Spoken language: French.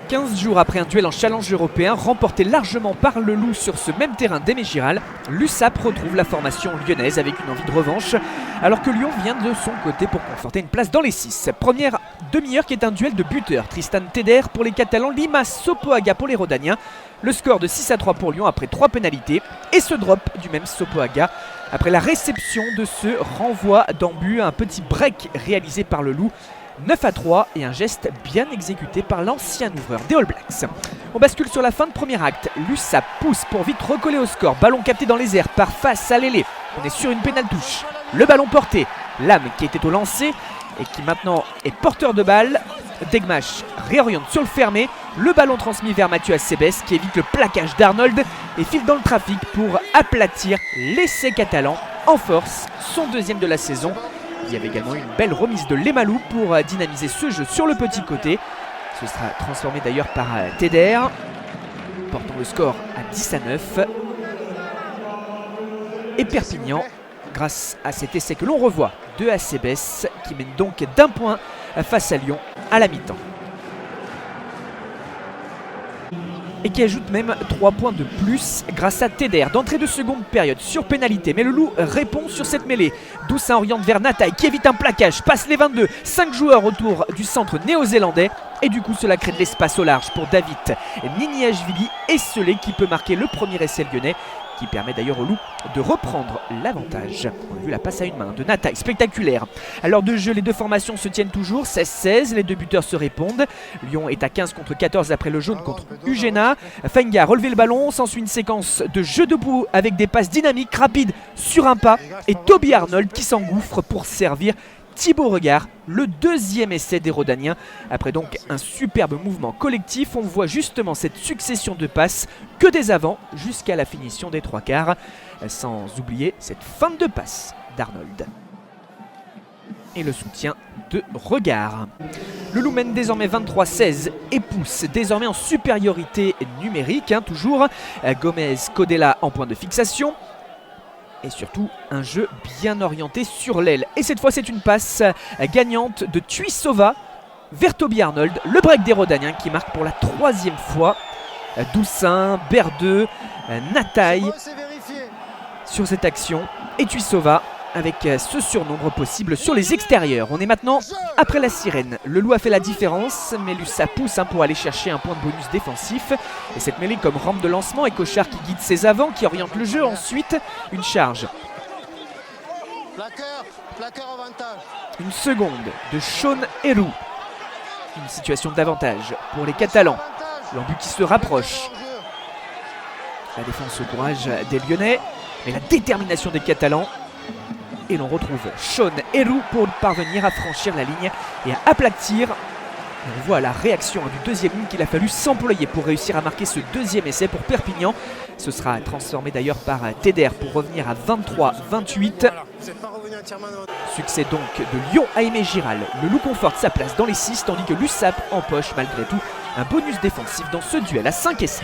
15 jours après un duel en challenge européen remporté largement par le Loup sur ce même terrain d'Aimé Giral, l'USAP retrouve la formation lyonnaise avec une envie de revanche, alors que Lyon vient de son côté pour conforter une place dans les 6. Première demi-heure qui est un duel de buteurs. Tristan Teder pour les Catalans, Limas Sopoaga pour les Rodaniens. Le score de 6-3 pour Lyon après 3 pénalités et ce drop du même Sopoaga après la réception de ce renvoi d'en-but, un petit break réalisé par le Loup. 9-3 et un geste bien exécuté par l'ancien ouvreur des All Blacks. On bascule sur la fin de premier acte. L'USAP pousse pour vite recoller au score. Ballon capté dans les airs par face à Lélé. On est sur une pénale touche. Le ballon porté. Lame qui était au lancer et qui maintenant est porteur de balle. Degmash réoriente sur le fermé. Le ballon transmis vers Mathieu Acebes qui évite le plaquage d'Arnold et file dans le trafic pour aplatir l'essai catalan en force, son deuxième de la saison. Il y avait également une belle remise de Lemalou pour dynamiser ce jeu sur le petit côté. Ce sera transformé d'ailleurs par Teder, portant le score à 10-9. Et Perpignan, grâce à cet essai que l'on revoit de Acebes, qui mène donc d'un point face à Lyon à la mi-temps. Et qui ajoute même 3 points de plus grâce à Teder d'entrée de seconde période sur pénalité. Mais le Loup répond sur cette mêlée. Doussin oriente vers Nataï qui évite un plaquage, passe les 22, 5 joueurs autour du centre néo-zélandais. Et du coup cela crée de l'espace au large pour David Niniashvili esselé qui peut marquer le premier essai lyonnais, qui permet d'ailleurs au Loup de reprendre l'avantage. On a vu la passe à une main de Nataï, spectaculaire. À l'heure de jeu, les deux formations se tiennent toujours, 16-16, les deux buteurs se répondent. Lyon est à 15 contre 14 après le jaune contre Ugena. Fenga a relevé le ballon, s'ensuit une séquence de jeu debout avec des passes dynamiques, rapides sur un pas. Et Toby Arnold qui s'engouffre pour servir Thibaut Regard, le deuxième essai des Rodaniens. Après donc un superbe mouvement collectif, on voit justement cette succession de passes que des avants jusqu'à la finition des 3 quarts. Sans oublier cette fin de passe d'Arnold. Et le soutien de Regard. Le Loup mène désormais 23-16 et pousse désormais en supériorité numérique. Toujours Gomez Codella en point de fixation. Et surtout un jeu bien orienté sur l'aile. Et cette fois c'est une passe gagnante de Tuisova vers Toby Arnold. Le break des Rodaniens qui marque pour la 3e fois. Doussin, Berdeux, Nataï sur cette action. Et Tuisova avec ce surnombre possible sur les extérieurs. On est maintenant après la sirène. Le Loup a fait la différence, mais l'USAP pousse pour aller chercher un point de bonus défensif. Et cette mêlée comme rampe de lancement et Cochard qui guide ses avants, qui oriente le jeu. Ensuite, une charge. Une seconde de Sean Héroux. Une situation d'avantage pour les Catalans. L'embut qui se rapproche. La défense au courage des Lyonnais, mais la détermination des Catalans. Et l'on retrouve Sean Héroux pour parvenir à franchir la ligne et à aplatir. Et on voit la réaction du deuxième ligne qu'il a fallu s'employer pour réussir à marquer ce deuxième essai pour Perpignan. Ce sera transformé d'ailleurs par Teder pour revenir à 23-28. Succès donc de Lyon à Aimé Giral. Le Loup conforte sa place dans les 6 tandis que l'USAP empoche malgré tout un bonus défensif dans ce duel à 5 essais.